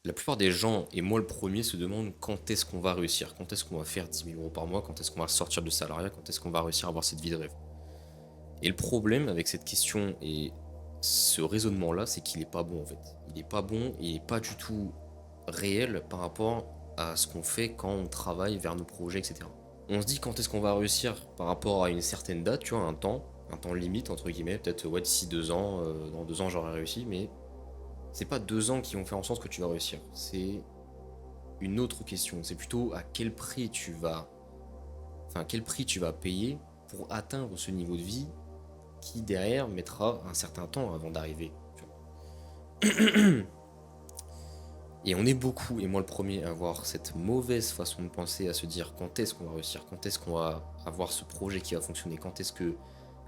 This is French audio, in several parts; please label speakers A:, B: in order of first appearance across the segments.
A: La plupart des gens, et moi le premier, se demandent quand est-ce qu'on va réussir, quand est-ce qu'on va faire 10 000 € par mois, quand est-ce qu'on va sortir de salariat, quand est-ce qu'on va réussir à avoir cette vie de rêve. Et le problème avec cette question et ce raisonnement-là, c'est qu'il est pas bon en fait. Il est pas bon, il est pas du tout réel par rapport à ce qu'on fait quand on travaille vers nos projets, etc. On se dit quand est-ce qu'on va réussir par rapport à une certaine date, tu vois, un temps limite entre guillemets, peut-être ouais d'ici 2 ans, dans 2 ans j'aurai réussi, mais c'est pas 2 ans qui vont faire en sorte que tu vas réussir. C'est une autre question. C'est plutôt à quel prix tu vas, enfin quel prix tu vas payer pour atteindre ce niveau de vie qui derrière mettra un certain temps avant d'arriver. Et on est beaucoup, et moi le premier, à avoir cette mauvaise façon de penser, à se dire quand est-ce qu'on va réussir, quand est-ce qu'on va avoir ce projet qui va fonctionner, quand est-ce que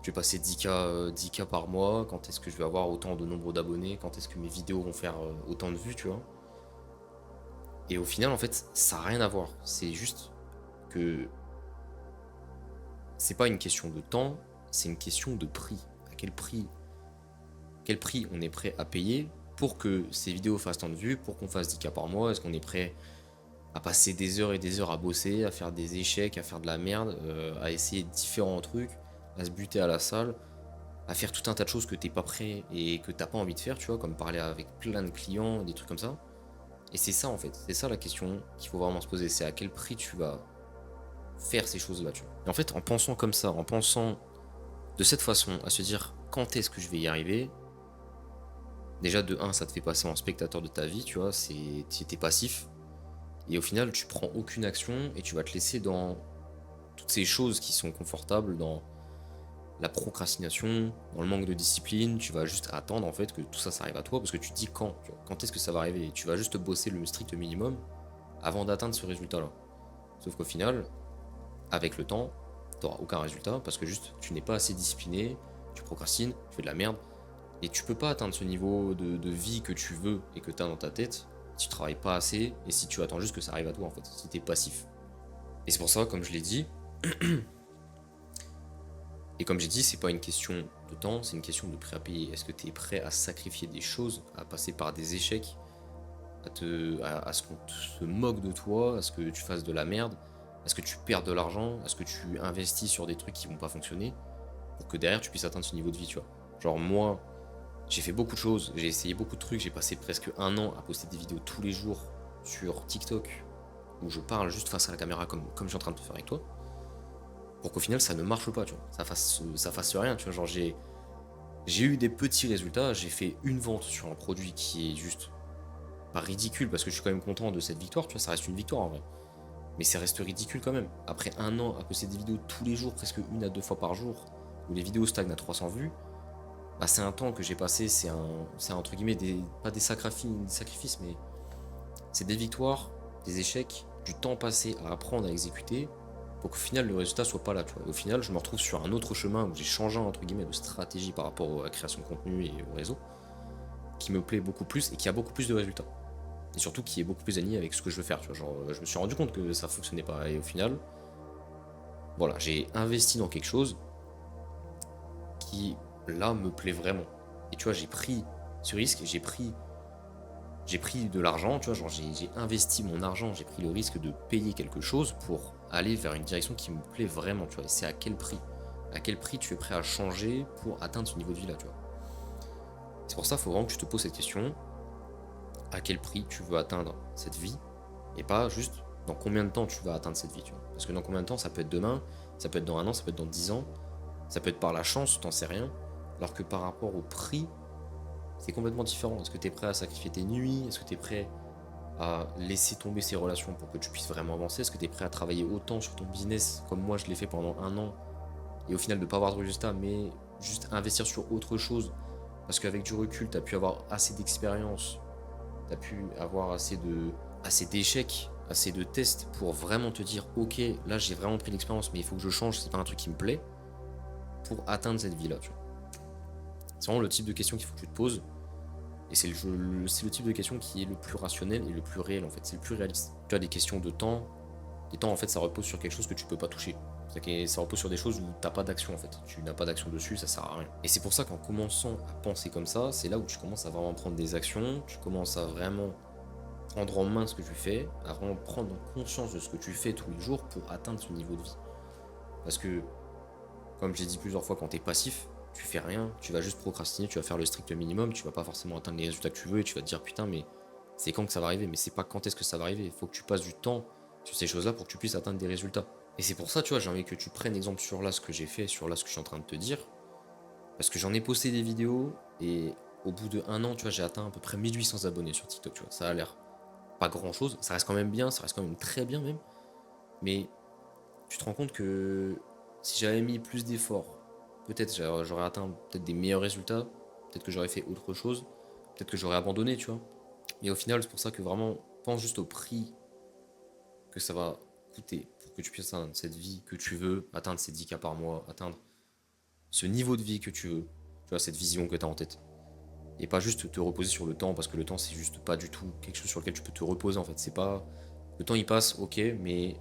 A: je vais passer 10K par mois, quand est-ce que je vais avoir autant de nombre d'abonnés, quand est-ce que mes vidéos vont faire autant de vues, tu vois. Et au final, en fait, ça n'a rien à voir. C'est juste que c'est pas une question de temps, c'est une question de prix. À quel prix on est prêt à payer pour que ces vidéos fassent tant de vues, pour qu'on fasse 10K par mois. Est-ce qu'on est prêt à passer des heures et des heures à bosser, à faire des échecs, à faire de la merde, à essayer différents trucs, à se buter à la salle, à faire tout un tas de choses que t'es pas prêt et que t'as pas envie de faire, tu vois, comme parler avec plein de clients, des trucs comme ça. Et c'est ça en fait, c'est ça la question qu'il faut vraiment se poser, c'est à quel prix tu vas faire ces choses-là, tu vois. Et en fait, en pensant comme ça, en pensant de cette façon, à se dire quand est-ce que je vais y arriver, déjà de un, ça te fait passer en spectateur de ta vie, tu vois, t'es passif, et au final, tu prends aucune action et tu vas te laisser dans toutes ces choses qui sont confortables, dans la procrastination, dans le manque de discipline, tu vas juste attendre en fait que tout ça, ça arrive à toi, parce que tu te dis quand, tu vois, quand est-ce que ça va arriver, et tu vas juste bosser le strict minimum avant d'atteindre ce résultat-là. Sauf qu'au final, avec le temps, tu n'auras aucun résultat parce que juste tu n'es pas assez discipliné, tu procrastines, tu fais de la merde, et tu peux pas atteindre ce niveau de vie que tu veux et que tu as dans ta tête si tu travailles pas assez et si tu attends juste que ça arrive à toi en fait, si tu es passif. Et c'est pour ça, comme je l'ai dit, et comme j'ai dit, c'est pas une question de temps, c'est une question de prêt à payer. Est-ce que tu es prêt à sacrifier des choses, à passer par des échecs, à ce qu'on se moque de toi, à ce que tu fasses de la merde, à ce que tu perdes de l'argent, à ce que tu investis sur des trucs qui vont pas fonctionner, pour que derrière tu puisses atteindre ce niveau de vie, tu vois. Genre moi, j'ai fait beaucoup de choses, j'ai essayé beaucoup de trucs, j'ai passé presque un an à poster des vidéos tous les jours sur TikTok, où je parle juste face à la caméra comme je suis en train de te faire avec toi, pour qu'au final ça ne marche pas, tu vois, ça fasse rien, tu vois, genre j'ai eu des petits résultats, j'ai fait une vente sur un produit qui est juste pas ridicule, parce que je suis quand même content de cette victoire, tu vois, ça reste une victoire en vrai, mais ça reste ridicule quand même. Après un an à poster des vidéos tous les jours, presque 1 à 2 fois par jour, où les vidéos stagnent à 300 vues, bah c'est un temps que j'ai passé, c'est entre guillemets pas des sacrifices, mais c'est des victoires, des échecs, du temps passé à apprendre à exécuter, pour qu'au final le résultat soit pas là, tu vois. Et au final, je me retrouve sur un autre chemin où j'ai changé entre guillemets de stratégie par rapport à la création de contenu et au réseau, qui me plaît beaucoup plus et qui a beaucoup plus de résultats. Et surtout qui est beaucoup plus aligné avec ce que je veux faire, tu vois. Genre, je me suis rendu compte que ça fonctionnait pas. Et au final, voilà, j'ai investi dans quelque chose qui, là, me plaît vraiment. Et tu vois, j'ai pris ce risque, j'ai pris de l'argent, tu vois, genre j'ai investi mon argent, j'ai pris le risque de payer quelque chose pour aller vers une direction qui me plaît vraiment, tu vois. Et c'est à quel prix? À quel prix tu es prêt à changer pour atteindre ce niveau de vie là, tu vois. C'est pour ça qu'il faut vraiment que tu te poses cette question. À quel prix tu veux atteindre cette vie? Et pas juste dans combien de temps tu vas atteindre cette vie, tu vois. Parce que dans combien de temps, ça peut être demain, ça peut être dans un an, ça peut être dans 10 ans, ça peut être par la chance, t'en sais rien. Alors que par rapport au prix, c'est complètement différent. Est-ce que tu es prêt à sacrifier tes nuits? Est-ce que tu es prêt à laisser tomber ces relations pour que tu puisses vraiment avancer? Est-ce que tu es prêt à travailler autant sur ton business comme moi je l'ai fait pendant un an et au final de pas avoir de résultat, mais juste investir sur autre chose parce qu'avec du recul, tu as pu avoir assez d'expérience, tu as pu avoir assez d'échecs, assez de tests pour vraiment te dire ok, là j'ai vraiment pris l'expérience, mais il faut que je change, c'est pas un truc qui me plaît pour atteindre cette vie là, tu vois. C'est vraiment le type de question qu'il faut que tu te poses. Et c'est le type de question qui est le plus rationnel et le plus réel en fait, c'est le plus réaliste. Tu as des questions de temps, les temps en fait ça repose sur quelque chose que tu peux pas toucher. Ça repose sur des choses où t'as pas d'action en fait. Tu n'as pas d'action dessus, ça sert à rien. Et c'est pour ça qu'en commençant à penser comme ça, c'est là où tu commences à vraiment prendre des actions, tu commences à vraiment prendre en main ce que tu fais, à vraiment prendre conscience de ce que tu fais tous les jours pour atteindre ce niveau de vie. Parce que, comme j'ai dit plusieurs fois, quand tu es passif, tu fais rien, tu vas juste procrastiner, tu vas faire le strict minimum, tu vas pas forcément atteindre les résultats que tu veux et tu vas te dire putain, mais c'est quand que ça va arriver, mais c'est pas quand est-ce que ça va arriver. Il faut que tu passes du temps sur ces choses-là pour que tu puisses atteindre des résultats. Et c'est pour ça, tu vois, j'ai envie que tu prennes exemple sur là ce que j'ai fait, sur là ce que je suis en train de te dire. Parce que j'en ai posté des vidéos et au bout de 1 an, tu vois, j'ai atteint à peu près 1800 abonnés sur TikTok, tu vois. Ça a l'air pas grand chose, ça reste quand même bien, ça reste quand même très bien même. Mais tu te rends compte que si j'avais mis plus d'efforts, peut-être j'aurais atteint peut-être des meilleurs résultats, peut-être que j'aurais fait autre chose, peut-être que j'aurais abandonné, tu vois. Mais au final, c'est pour ça que vraiment, pense juste au prix que ça va coûter pour que tu puisses atteindre cette vie que tu veux, atteindre ces 10K par mois, atteindre ce niveau de vie que tu veux, tu vois, cette vision que tu as en tête. Et pas juste te reposer sur le temps, parce que le temps, c'est juste pas du tout quelque chose sur lequel tu peux te reposer en fait. C'est pas. Le temps il passe, ok, mais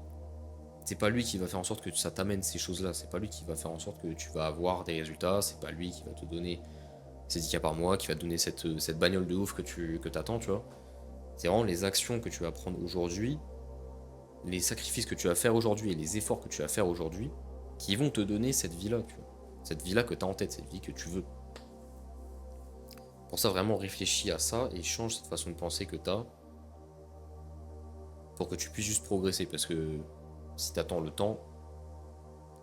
A: c'est pas lui qui va faire en sorte que ça t'amène ces choses-là. C'est pas lui qui va faire en sorte que tu vas avoir des résultats. C'est pas lui qui va te donner ces 10K par mois, qui va te donner cette bagnole de ouf que t'attends, tu vois. C'est vraiment les actions que tu vas prendre aujourd'hui, les sacrifices que tu vas faire aujourd'hui et les efforts que tu vas faire aujourd'hui qui vont te donner cette vie-là, tu vois. Cette vie-là que tu as en tête, cette vie que tu veux. Pour ça, vraiment réfléchis à ça et change cette façon de penser que tu as pour que tu puisses juste progresser. Parce que si tu attends le temps,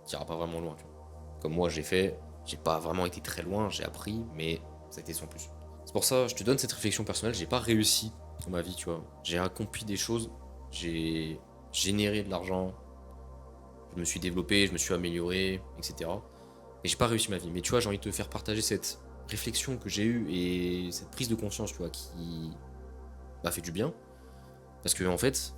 A: tu n'iras pas vraiment loin, tu vois. Comme moi, j'ai fait, j'ai pas vraiment été très loin, j'ai appris, mais ça a été sans plus. C'est pour ça, je te donne cette réflexion personnelle, j'ai pas réussi dans ma vie, tu vois. J'ai accompli des choses, j'ai généré de l'argent, je me suis développé, je me suis amélioré, etc. Et j'ai pas réussi ma vie. Mais tu vois, j'ai envie de te faire partager cette réflexion que j'ai eue et cette prise de conscience, tu vois, qui m'a fait du bien. Parce que en fait,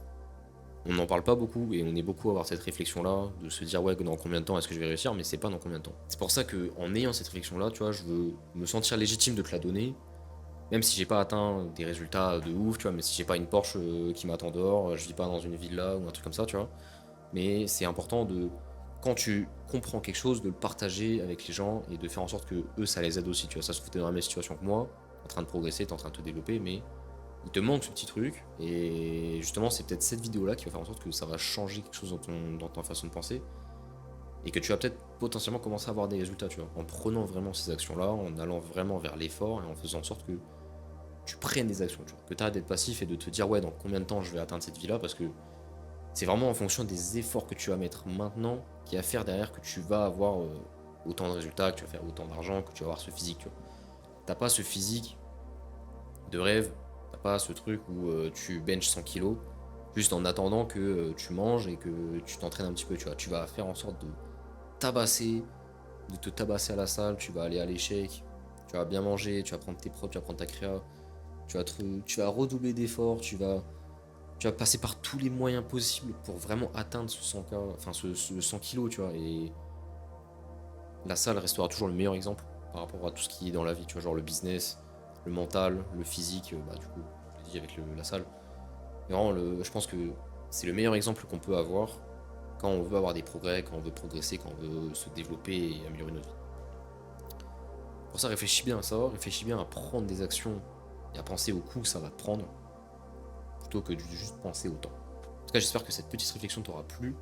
A: on n'en parle pas beaucoup et on est beaucoup à avoir cette réflexion-là, de se dire ouais, dans combien de temps est-ce que je vais réussir, mais c'est pas dans combien de temps. C'est pour ça que en ayant cette réflexion-là, tu vois, je veux me sentir légitime de te la donner, même si j'ai pas atteint des résultats de ouf, tu vois, mais si j'ai pas une Porsche qui m'attend dehors, je vis pas dans une villa ou un truc comme ça, tu vois. Mais c'est important de, quand tu comprends quelque chose, de le partager avec les gens et de faire en sorte que eux, ça les aide aussi, tu vois. Ça se trouve, t'es dans la même situation que moi, en train de progresser, t'es en train de te développer, mais il te manque ce petit truc, et justement, c'est peut-être cette vidéo-là qui va faire en sorte que ça va changer quelque chose dans ta façon de penser, et que tu vas peut-être potentiellement commencer à avoir des résultats, tu vois, en prenant vraiment ces actions-là, en allant vraiment vers l'effort, et en faisant en sorte que tu prennes des actions, tu vois, que tu arrêtes d'être passif et de te dire, ouais, dans combien de temps je vais atteindre cette vie-là, parce que c'est vraiment en fonction des efforts que tu vas mettre maintenant qui va faire derrière que tu vas avoir autant de résultats, que tu vas faire autant d'argent, que tu vas avoir ce physique, tu vois. T'as pas ce physique de rêve, t'as pas ce truc où tu benches 100 kilos juste en attendant que tu manges et que tu t'entraînes un petit peu, tu vois. Tu vas faire en sorte de tabasser, de te tabasser à la salle, tu vas aller à l'échec, tu vas bien manger, tu vas prendre tes props, tu vas prendre ta créa, tu vas redoubler d'efforts, tu vas passer par tous les moyens possibles pour vraiment atteindre ce 100K, enfin ce 100 kilos, tu vois. Et la salle restera toujours le meilleur exemple par rapport à tout ce qui est dans la vie, tu vois, genre le business, le mental, le physique, bah du coup, je l'ai dit avec la salle. Et vraiment, je pense que c'est le meilleur exemple qu'on peut avoir quand on veut avoir des progrès, quand on veut progresser, quand on veut se développer et améliorer notre vie. Pour ça, réfléchis bien à ça, réfléchis bien à prendre des actions et à penser au coût que ça va te prendre, plutôt que de juste penser au temps. En tout cas, j'espère que cette petite réflexion t'aura plu.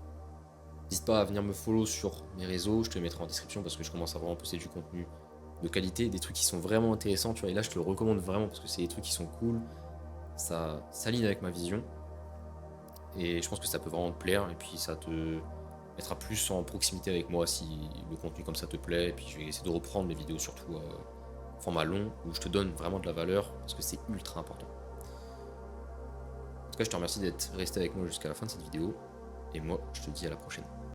A: N'hésite pas à venir me follow sur mes réseaux, je te les mettrai en description parce que je commence à vraiment poster du contenu de qualité, des trucs qui sont vraiment intéressants, tu vois, et là je te le recommande vraiment parce que c'est des trucs qui sont cool, ça s'aligne avec ma vision, et je pense que ça peut vraiment te plaire, et puis ça te mettra plus en proximité avec moi si le contenu comme ça te plaît, et puis je vais essayer de reprendre mes vidéos surtout format long, où je te donne vraiment de la valeur, parce que c'est ultra important. En tout cas, je te remercie d'être resté avec moi jusqu'à la fin de cette vidéo, et moi je te dis à la prochaine.